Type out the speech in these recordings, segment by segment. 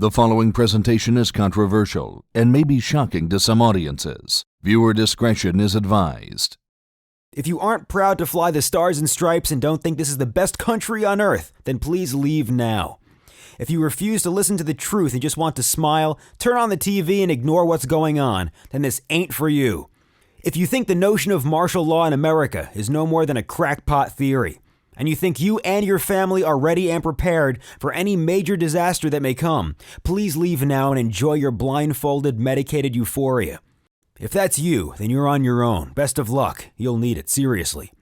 The following presentation is controversial and may be shocking to some audiences. Viewer discretion is advised. If you aren't proud to fly the stars and stripes and don't think this is the best country on earth, then please leave now. If you refuse to listen to the truth and just want to smile, turn on the TV and ignore what's going on, then this ain't for you. If you think the notion of martial law in America is no more than a crackpot theory, and you think you and your family are ready and prepared for any major disaster that may come, please leave now and enjoy your blindfolded, medicated euphoria. If that's you, then you're on your own. Best of luck. You'll need it, seriously.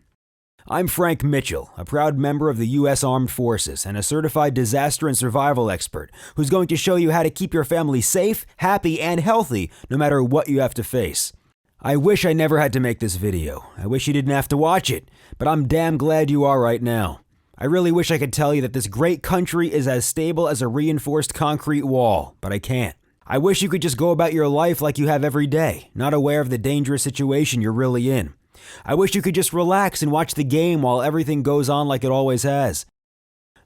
I'm Frank Mitchell, a proud member of the U.S. Armed Forces and a certified disaster and survival expert who's going to show you how to keep your family safe, happy, and healthy no matter what you have to face. I wish I never had to make this video. I wish you didn't have to watch it, but I'm damn glad you are right now. I really wish I could tell you that this great country is as stable as a reinforced concrete wall, but I can't. I wish you could just go about your life like you have every day, not aware of the dangerous situation you're really in. I wish you could just relax and watch the game while everything goes on like it always has.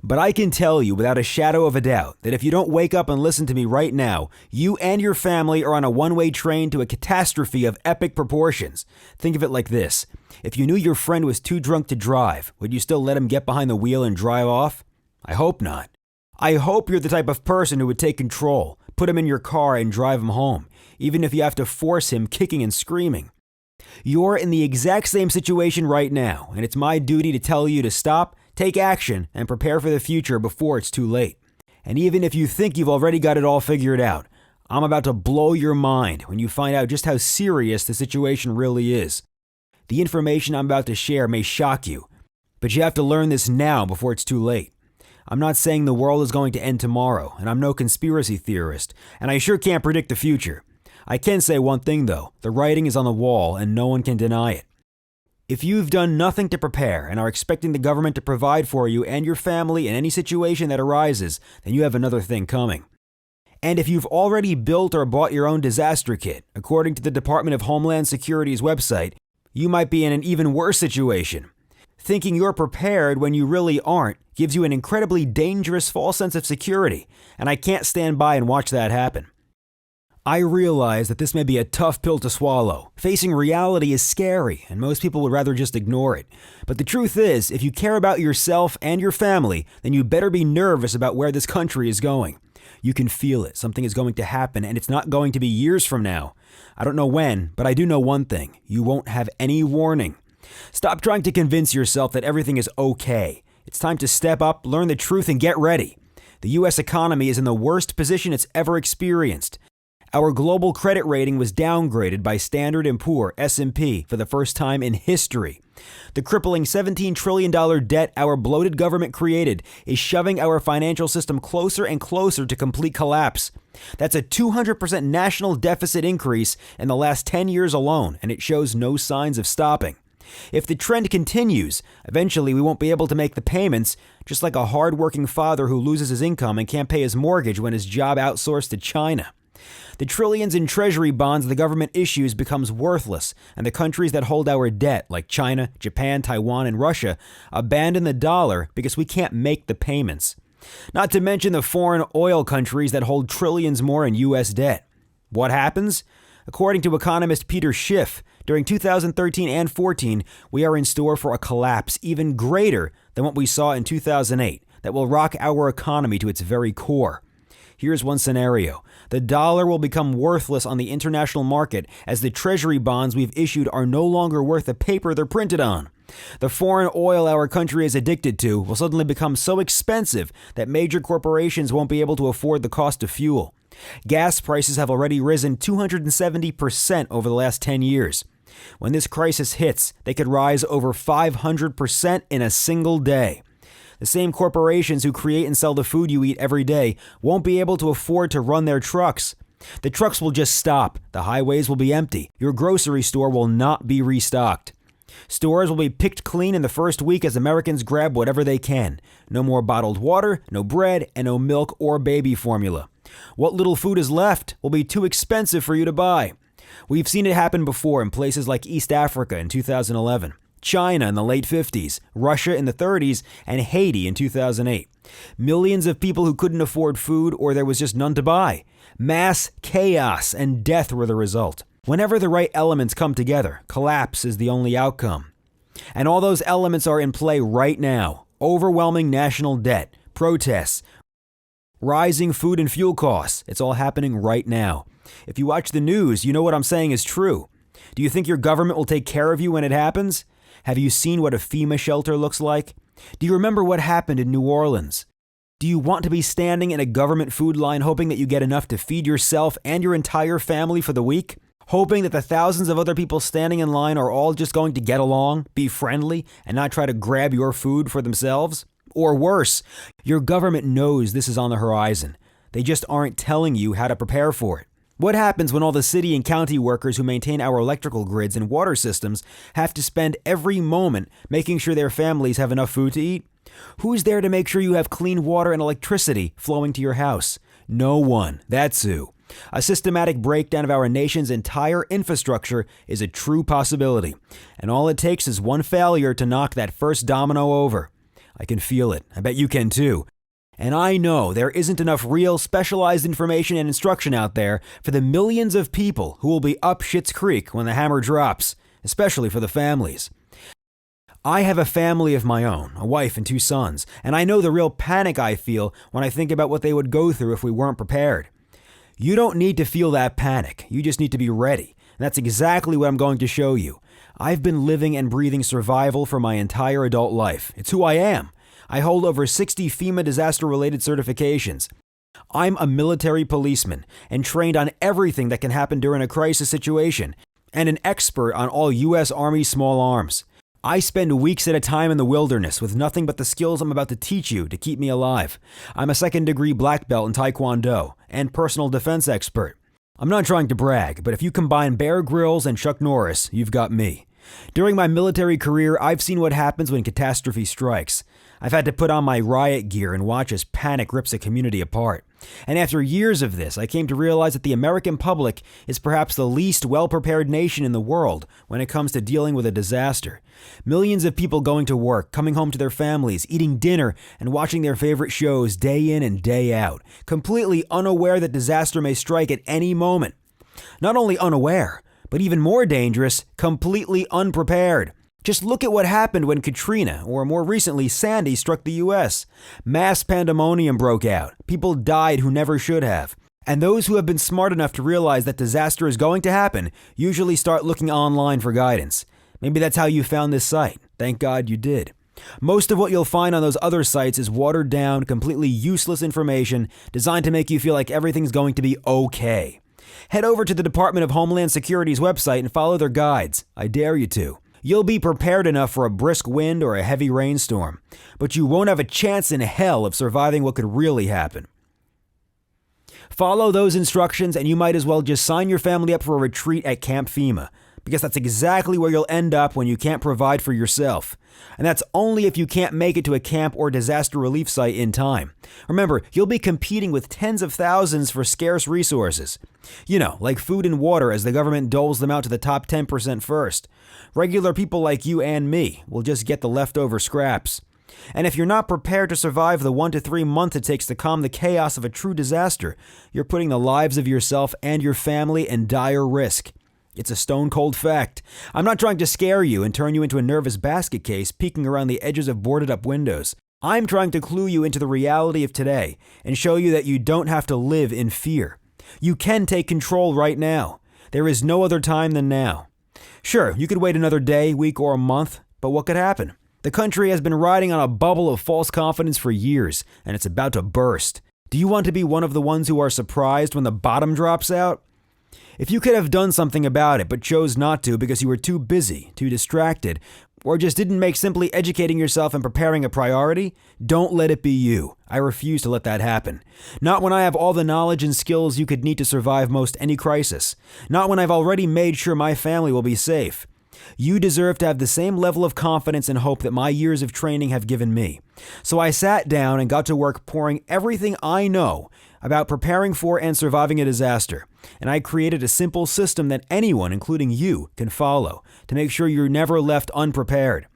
But I can tell you without a shadow of a doubt that if you don't wake up and listen to me right now, you and your family are on a one-way train to a catastrophe of epic proportions. Think of it like this. If you knew your friend was too drunk to drive, would you still let him get behind the wheel and drive off? I hope not. I hope you're the type of person who would take control, put him in your car and drive him home, even if you have to force him kicking and screaming. You're in the exact same situation right now, and it's my duty to tell you to stop, take action, and prepare for the future before it's too late. And even if you think you've already got it all figured out, I'm about to blow your mind when you find out just how serious the situation really is. The information I'm about to share may shock you, but you have to learn this now before it's too late. I'm not saying the world is going to end tomorrow, and I'm no conspiracy theorist, and I sure can't predict the future. I can say one thing though, the writing is on the wall and no one can deny it. If you've done nothing to prepare and are expecting the government to provide for you and your family in any situation that arises, then you have another thing coming. And if you've already built or bought your own disaster kit, according to the Department of Homeland Security's website, you might be in an even worse situation. Thinking you're prepared when you really aren't gives you an incredibly dangerous false sense of security, and I can't stand by and watch that happen. I realize that this may be a tough pill to swallow. Facing reality is scary, and most people would rather just ignore it. But the truth is, if you care about yourself and your family, then you better be nervous about where this country is going. You can feel it. Something is going to happen, and it's not going to be years from now. I don't know when, but I do know one thing. You won't have any warning. Stop trying to convince yourself that everything is okay. It's time to step up, learn the truth, and get ready. The U.S. economy is in the worst position it's ever experienced. Our global credit rating was downgraded by Standard & Poor (S&P) for the first time in history. The crippling $17 trillion debt our bloated government created is shoving our financial system closer and closer to complete collapse. That's a 200% national deficit increase in the last 10 years alone, and it shows no signs of stopping. If the trend continues, eventually we won't be able to make the payments, just like a hard-working father who loses his income and can't pay his mortgage when his job outsourced to China. The trillions in treasury bonds the government issues becomes worthless, and the countries that hold our debt, like China, Japan, Taiwan, and Russia, abandon the dollar because we can't make the payments. Not to mention the foreign oil countries that hold trillions more in U.S. debt. What happens? According to economist Peter Schiff, during 2013 and 14, we are in store for a collapse even greater than what we saw in 2008 that will rock our economy to its very core. Here's one scenario. The dollar will become worthless on the international market as the treasury bonds we've issued are no longer worth the paper they're printed on. The foreign oil our country is addicted to will suddenly become so expensive that major corporations won't be able to afford the cost of fuel. Gas prices have already risen 270% over the last 10 years. When this crisis hits, they could rise over 500% in a single day. The same corporations who create and sell the food you eat every day won't be able to afford to run their trucks. The trucks will just stop. The highways will be empty. Your grocery store will not be restocked. Stores will be picked clean in the first week as Americans grab whatever they can. No more bottled water, no bread, and no milk or baby formula. What little food is left will be too expensive for you to buy. We've seen it happen before in places like East Africa in 2011. China in the late 50s, Russia in the 30s, and Haiti in 2008. Millions of people who couldn't afford food or there was just none to buy. Mass chaos and death were the result. Whenever the right elements come together, collapse is the only outcome. And all those elements are in play right now. Overwhelming national debt, protests, rising food and fuel costs. It's all happening right now. If you watch the news, you know what I'm saying is true. Do you think your government will take care of you when it happens? Have you seen what a FEMA shelter looks like? Do you remember what happened in New Orleans? Do you want to be standing in a government food line hoping that you get enough to feed yourself and your entire family for the week? Hoping that the thousands of other people standing in line are all just going to get along, be friendly, and not try to grab your food for themselves? Or worse, your government knows this is on the horizon. They just aren't telling you how to prepare for it. What happens when all the city and county workers who maintain our electrical grids and water systems have to spend every moment making sure their families have enough food to eat? Who's there to make sure you have clean water and electricity flowing to your house? No one. That's who. A systematic breakdown of our nation's entire infrastructure is a true possibility, and all it takes is one failure to knock that first domino over. I can feel it. I bet you can too. And I know there isn't enough real specialized information and instruction out there for the millions of people who will be up Schitt's Creek when the hammer drops, especially for the families. I have a family of my own, a wife and 2 sons, and I know the real panic I feel when I think about what they would go through if we weren't prepared. You don't need to feel that panic. You just need to be ready. And that's exactly what I'm going to show you. I've been living and breathing survival for my entire adult life. It's who I am. I hold over 60 FEMA disaster-related certifications. I'm a military policeman and trained on everything that can happen during a crisis situation, and an expert on all U.S. Army small arms. I spend weeks at a time in the wilderness with nothing but the skills I'm about to teach you to keep me alive. I'm a 2nd-degree black belt in Taekwondo and personal defense expert. I'm not trying to brag, but if you combine Bear Grylls and Chuck Norris, you've got me. During my military career, I've seen what happens when catastrophe strikes. I've had to put on my riot gear and watch as panic rips a community apart. And after years of this, I came to realize that the American public is perhaps the least well-prepared nation in the world when it comes to dealing with a disaster. Millions of people going to work, coming home to their families, eating dinner, and watching their favorite shows day in and day out, completely unaware that disaster may strike at any moment. Not only unaware, but even more dangerous, completely unprepared. Just look at what happened when Katrina, or more recently Sandy, struck the U.S. Mass pandemonium broke out. People died who never should have. And those who have been smart enough to realize that disaster is going to happen usually start looking online for guidance. Maybe that's how you found this site. Thank God you did. Most of what you'll find on those other sites is watered down, completely useless information designed to make you feel like everything's going to be okay. Head over to the Department of Homeland Security's website and follow their guides. I dare you to. You'll be prepared enough for a brisk wind or a heavy rainstorm, but you won't have a chance in hell of surviving what could really happen. Follow those instructions and you might as well just sign your family up for a retreat at Camp FEMA, because that's exactly where you'll end up when you can't provide for yourself. And that's only if you can't make it to a camp or disaster relief site in time. Remember, you'll be competing with tens of thousands for scarce resources. You know, like food and water as the government doles them out to the top 10% first. Regular people like you and me will just get the leftover scraps. And if you're not prepared to survive the 1 to 3 months it takes to calm the chaos of a true disaster, you're putting the lives of yourself and your family in dire risk. It's a stone-cold fact. I'm not trying to scare you and turn you into a nervous basket case peeking around the edges of boarded-up windows. I'm trying to clue you into the reality of today and show you that you don't have to live in fear. You can take control right now. There is no other time than now. Sure, you could wait another day, week, or a month, but what could happen? The country has been riding on a bubble of false confidence for years, and it's about to burst. Do you want to be one of the ones who are surprised when the bottom drops out? If you could have done something about it but chose not to because you were too busy, too distracted, or just didn't make simply educating yourself and preparing a priority, don't let it be you. I refuse to let that happen. Not when I have all the knowledge and skills you could need to survive most any crisis. Not when I've already made sure my family will be safe. You deserve to have the same level of confidence and hope that my years of training have given me. So I sat down and got to work pouring everything I know about preparing for and surviving a disaster. and I created a simple system that anyone, including you, can follow to make sure you're never left unprepared.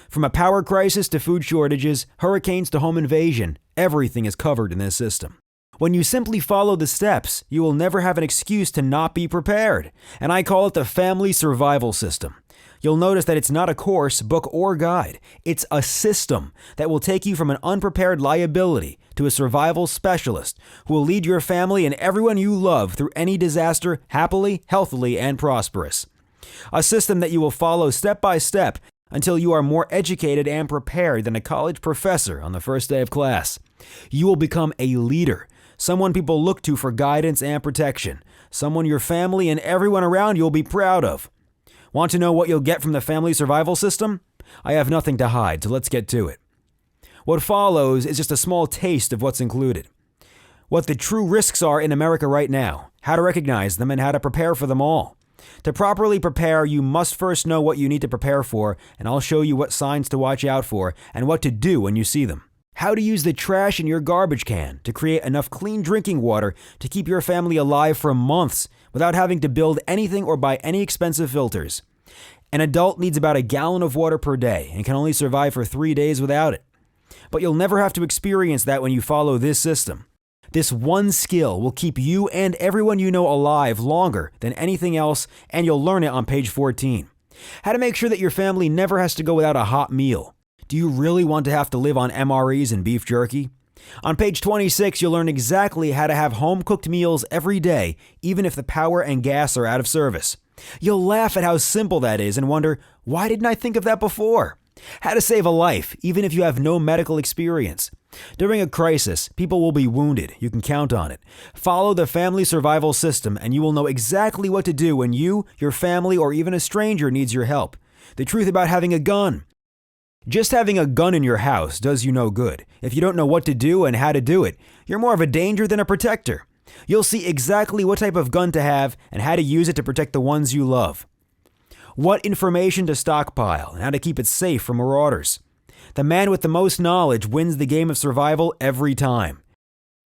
From a power crisis to food shortages, hurricanes to home invasion, everything is covered in this system. When you simply follow the steps, you will never have an excuse to not be prepared, and I call it the family survival system. You'll notice that it's not a course, book, or guide. It's a system that will take you from an unprepared liability to a survival specialist who will lead your family and everyone you love through any disaster happily, healthily, and prosperous. A system that you will follow step by step until you are more educated and prepared than a college professor on the first day of class. You will become a leader, someone people look to for guidance and protection, someone your family and everyone around you will be proud of. Want to know what you'll get from the family survival system? I have nothing to hide, so let's get to it. What follows is just a small taste of what's included. What the true risks are in America right now, how to recognize them, and how to prepare for them all. To properly prepare, you must first know what you need to prepare for, and I'll show you what signs to watch out for and what to do when you see them. How to use the trash in your garbage can to create enough clean drinking water to keep your family alive for months without having to build anything or buy any expensive filters. An adult needs about a gallon of water per day and can only survive for 3 days without it. But you'll never have to experience that when you follow this system. This one skill will keep you and everyone you know alive longer than anything else, and you'll learn it on page 14. How to make sure that your family never has to go without a hot meal. Do you really want to have to live on MREs and beef jerky? On page 26, you'll learn exactly how to have home-cooked meals every day, even if the power and gas are out of service. You'll laugh at how simple that is and wonder, why didn't I think of that before? How to save a life, even if you have no medical experience. During a crisis, people will be wounded. You can count on it. Follow the family survival system and you will know exactly what to do when you, your family, or even a stranger needs your help. The truth about having a gun. Just having a gun in your house does you no good. If you don't know what to do and how to do it, you're more of a danger than a protector. You'll see exactly what type of gun to have and how to use it to protect the ones you love. What information to stockpile and how to keep it safe from marauders. The man with the most knowledge wins the game of survival every time.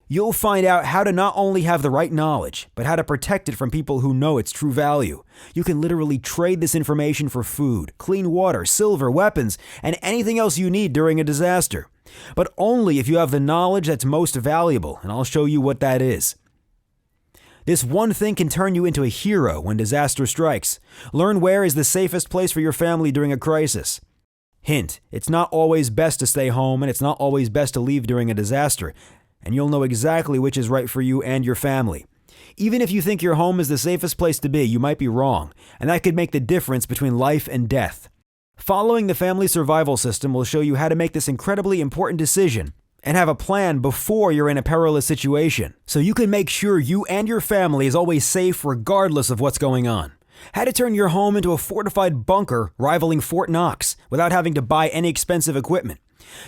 You'll find out how to not only have the right knowledge, but how to protect it from people who know its true value. You can literally trade this information for food, clean water, silver, weapons, and anything else you need during a disaster. But only if you have the knowledge that's most valuable, and I'll show you what that is. This one thing can turn you into a hero when disaster strikes. Learn where is the safest place for your family during a crisis. Hint, it's not always best to stay home and it's not always best to leave during a disaster, and you'll know exactly which is right for you and your family. Even if you think your home is the safest place to be, you might be wrong, and that could make the difference between life and death. Following the family survival system will show you how to make this incredibly important decision and have a plan before you're in a perilous situation, so you can make sure you and your family is always safe regardless of what's going on. How to turn your home into a fortified bunker rivaling Fort Knox without having to buy any expensive equipment.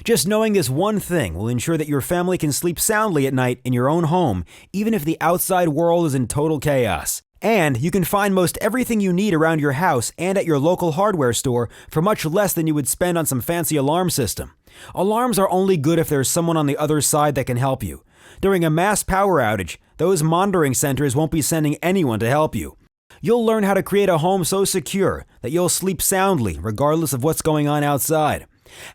Just knowing this one thing will ensure that your family can sleep soundly at night in your own home, even if the outside world is in total chaos. And you can find most everything you need around your house and at your local hardware store for much less than you would spend on some fancy alarm system. Alarms are only good if there's someone on the other side that can help you. During a mass power outage, those monitoring centers won't be sending anyone to help you. You'll learn how to create a home so secure that you'll sleep soundly regardless of what's going on outside.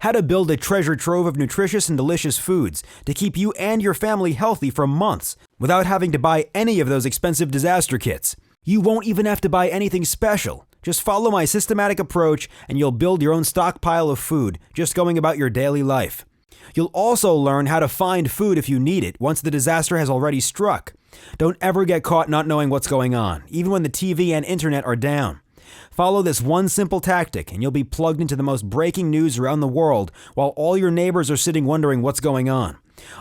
How to build a treasure trove of nutritious and delicious foods to keep you and your family healthy for months without having to buy any of those expensive disaster kits. You won't even have to buy anything special. Just follow my systematic approach and you'll build your own stockpile of food just going about your daily life. You'll also learn how to find food if you need it once the disaster has already struck. Don't ever get caught not knowing what's going on, even when the TV and internet are down. Follow this one simple tactic and you'll be plugged into the most breaking news around the world while all your neighbors are sitting wondering what's going on.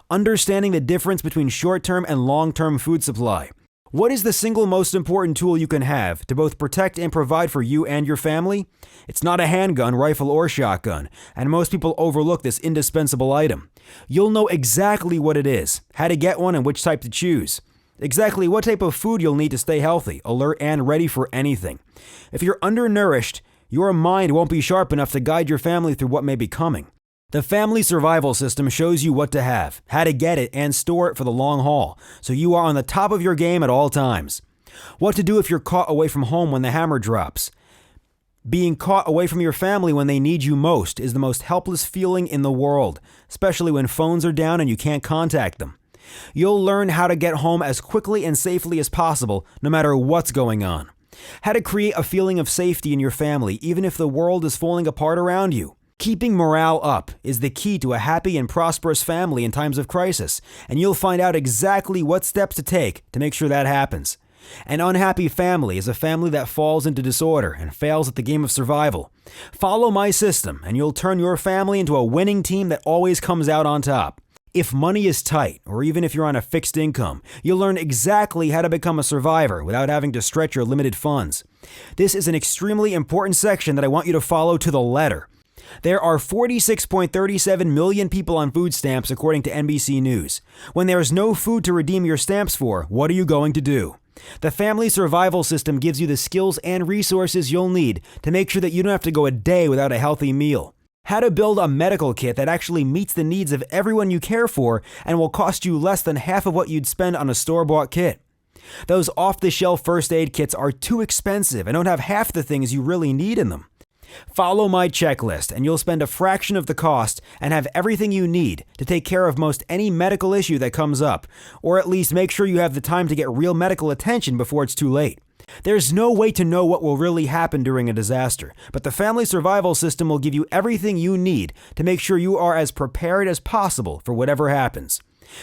Understanding the difference between short-term and long-term food supply. What is the single most important tool you can have to both protect and provide for you and your family? It's not a handgun, rifle, or shotgun, and most people overlook this indispensable item. You'll know exactly what it is, how to get one, and which type to choose. Exactly what type of food you'll need to stay healthy, alert, and ready for anything. If you're undernourished, your mind won't be sharp enough to guide your family through what may be coming. The family survival system shows you what to have, how to get it, and store it for the long haul, so you are on the top of your game at all times. What to do if you're caught away from home when the hammer drops. Being caught away from your family when they need you most is the most helpless feeling in the world, especially when phones are down and you can't contact them. You'll learn how to get home as quickly and safely as possible, no matter what's going on. How to create a feeling of safety in your family, even if the world is falling apart around you. Keeping morale up is the key to a happy and prosperous family in times of crisis, and you'll find out exactly what steps to take to make sure that happens. An unhappy family is a family that falls into disorder and fails at the game of survival. Follow my system, and you'll turn your family into a winning team that always comes out on top. If money is tight, or even if you're on a fixed income, you'll learn exactly how to become a survivor without having to stretch your limited funds. This is an extremely important section that I want you to follow to the letter. There are 46.37 million people on food stamps according to NBC News. When there is no food to redeem your stamps for, what are you going to do? The Family Survival System gives you the skills and resources you'll need to make sure that you don't have to go a day without a healthy meal. How to build a medical kit that actually meets the needs of everyone you care for and will cost you less than half of what you'd spend on a store-bought kit. Those off-the-shelf first aid kits are too expensive and don't have half the things you really need in them. Follow my checklist and you'll spend a fraction of the cost and have everything you need to take care of most any medical issue that comes up, or at least make sure you have the time to get real medical attention before it's too late. There's no way to know what will really happen during a disaster, but the Family Survival System will give you everything you need to make sure you are as prepared as possible for whatever happens.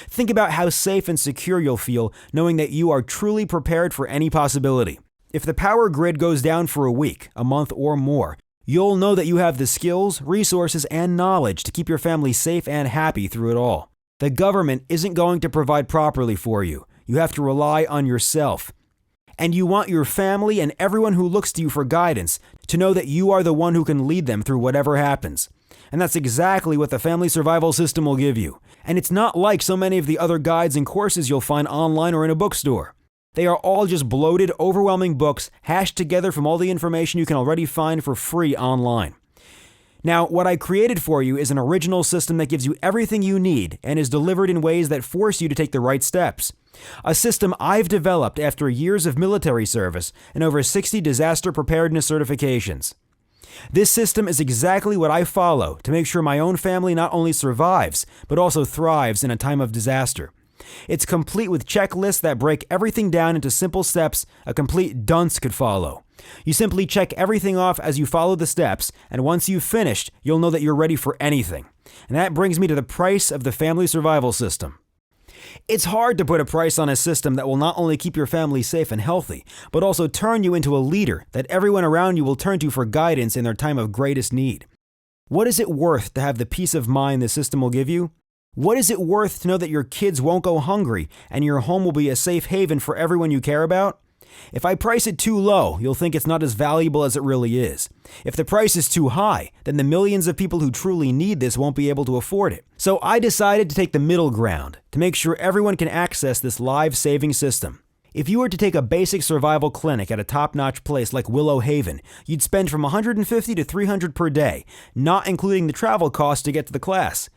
Think about how safe and secure you'll feel knowing that you are truly prepared for any possibility. If the power grid goes down for a week, a month, or more, you'll know that you have the skills, resources, and knowledge to keep your family safe and happy through it all. The government isn't going to provide properly for you. You have to rely on yourself. And you want your family and everyone who looks to you for guidance to know that you are the one who can lead them through whatever happens. And that's exactly what the Family Survival System will give you. And it's not like so many of the other guides and courses you'll find online or in a bookstore. They are all just bloated, overwhelming books hashed together from all the information you can already find for free online. Now, what I created for you is an original system that gives you everything you need and is delivered in ways that force you to take the right steps. A system I've developed after years of military service and over 60 disaster preparedness certifications. This system is exactly what I follow to make sure my own family not only survives, but also thrives in a time of disaster. It's complete with checklists that break everything down into simple steps a complete dunce could follow. You simply check everything off as you follow the steps, and once you've finished, you'll know that you're ready for anything. And that brings me to the price of the Family Survival System. It's hard to put a price on a system that will not only keep your family safe and healthy, but also turn you into a leader that everyone around you will turn to for guidance in their time of greatest need. What is it worth to have the peace of mind the system will give you? What is it worth to know that your kids won't go hungry and your home will be a safe haven for everyone you care about? If I price it too low, you'll think it's not as valuable as it really is. If the price is too high, then the millions of people who truly need this won't be able to afford it. So I decided to take the middle ground to make sure everyone can access this life-saving system. If you were to take a basic survival clinic at a top-notch place like Willow Haven, you'd spend from $150 to $300 per day, not including the travel costs to get to the class.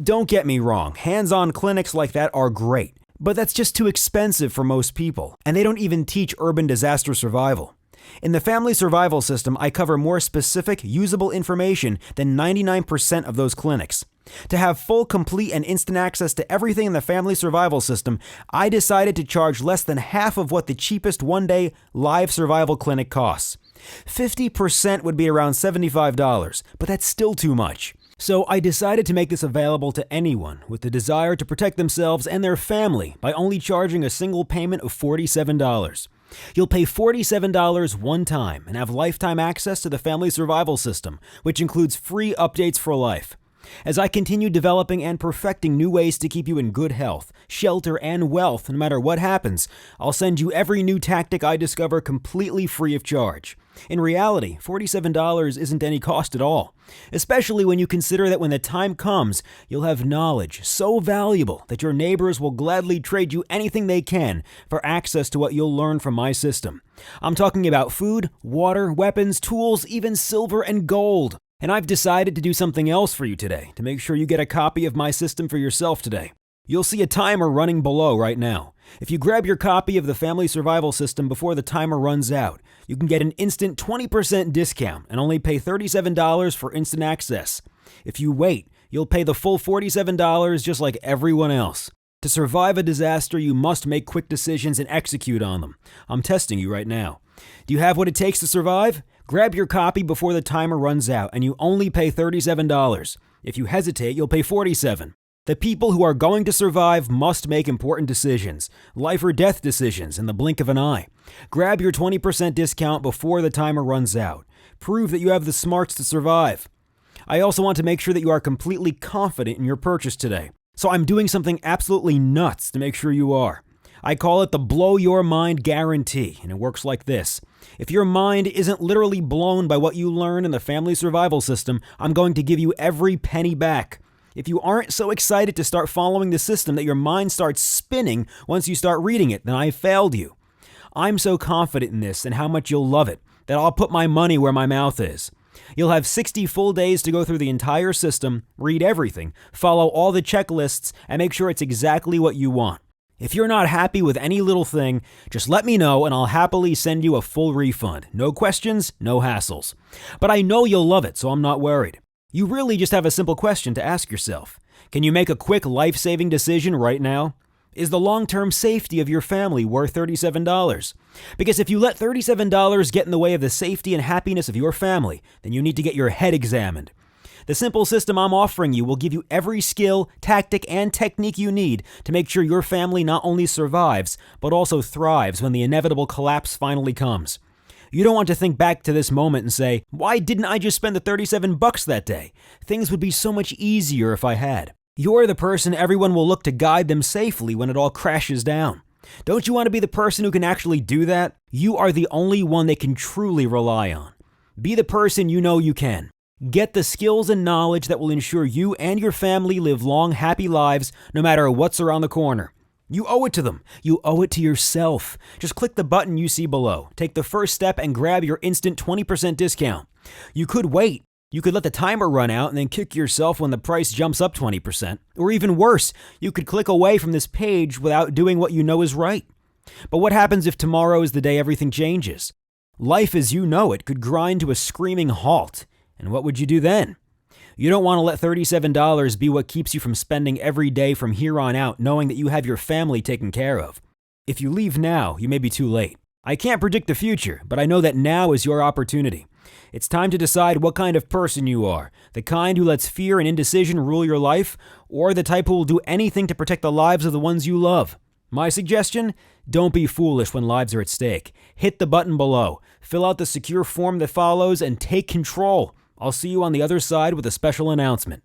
Don't get me wrong, hands-on clinics like that are great, but that's just too expensive for most people, and they don't even teach urban disaster survival. In the Family Survival System, I cover more specific, usable information than 99% of those clinics. To have full, complete, and instant access to everything in the Family Survival System, I decided to charge less than half of what the cheapest one-day live survival clinic costs. 50% would be around $75, but that's still too much. So I decided to make this available to anyone with the desire to protect themselves and their family by only charging a single payment of $47. You'll pay $47 one time and have lifetime access to the Family Survival System, which includes free updates for life. As I continue developing and perfecting new ways to keep you in good health, shelter, and wealth no matter what happens, I'll send you every new tactic I discover completely free of charge. In reality, $47 isn't any cost at all, especially when you consider that when the time comes, you'll have knowledge so valuable that your neighbors will gladly trade you anything they can for access to what you'll learn from my system. I'm talking about food, water, weapons, tools, even silver and gold. And I've decided to do something else for you today to make sure you get a copy of my system for yourself today. You'll see a timer running below right now. If you grab your copy of the Family Survival System before the timer runs out, you can get an instant 20% discount and only pay $37 for instant access. If you wait, you'll pay the full $47 just like everyone else. To survive a disaster, you must make quick decisions and execute on them. I'm testing you right now. Do you have what it takes to survive? Grab your copy before the timer runs out and you only pay $37. If you hesitate, you'll pay $47. The people who are going to survive must make important decisions, life or death decisions in the blink of an eye. Grab your 20% discount before the timer runs out. Prove that you have the smarts to survive. I also want to make sure that you are completely confident in your purchase today. So I'm doing something absolutely nuts to make sure you are. I call it the Blow Your Mind Guarantee, and it works like this. If your mind isn't literally blown by what you learn in the Family Survival System, I'm going to give you every penny back. If you aren't so excited to start following the system that your mind starts spinning once you start reading it, then I failed you. I'm so confident in this and how much you'll love it that I'll put my money where my mouth is. You'll have 60 full days to go through the entire system, read everything, follow all the checklists, and make sure it's exactly what you want. If you're not happy with any little thing, just let me know and I'll happily send you a full refund. No questions, no hassles. But I know you'll love it, so I'm not worried. You really just have a simple question to ask yourself. Can you make a quick life-saving decision right now? Is the long-term safety of your family worth $37? Because if you let $37 get in the way of the safety and happiness of your family, then you need to get your head examined. The simple system I'm offering you will give you every skill, tactic, and technique you need to make sure your family not only survives, but also thrives when the inevitable collapse finally comes. You don't want to think back to this moment and say, why didn't I just spend the $37 that day? Things would be so much easier if I had. You're the person everyone will look to guide them safely when it all crashes down. Don't you want to be the person who can actually do that? You are the only one they can truly rely on. Be the person you know you can. Get the skills and knowledge that will ensure you and your family live long, happy lives no matter what's around the corner. You owe it to them. You owe it to yourself. Just click the button you see below. Take the first step and grab your instant 20% discount. You could wait. You could let the timer run out and then kick yourself when the price jumps up 20%. Or even worse, you could click away from this page without doing what you know is right. But what happens if tomorrow is the day everything changes? Life as you know it could grind to a screaming halt. And what would you do then? You don't want to let $37 be what keeps you from spending every day from here on out knowing that you have your family taken care of. If you leave now, you may be too late. I can't predict the future, but I know that now is your opportunity. It's time to decide what kind of person you are, the kind who lets fear and indecision rule your life, or the type who will do anything to protect the lives of the ones you love. My suggestion? Don't be foolish when lives are at stake. Hit the button below, fill out the secure form that follows, and take control. I'll see you on the other side with a special announcement.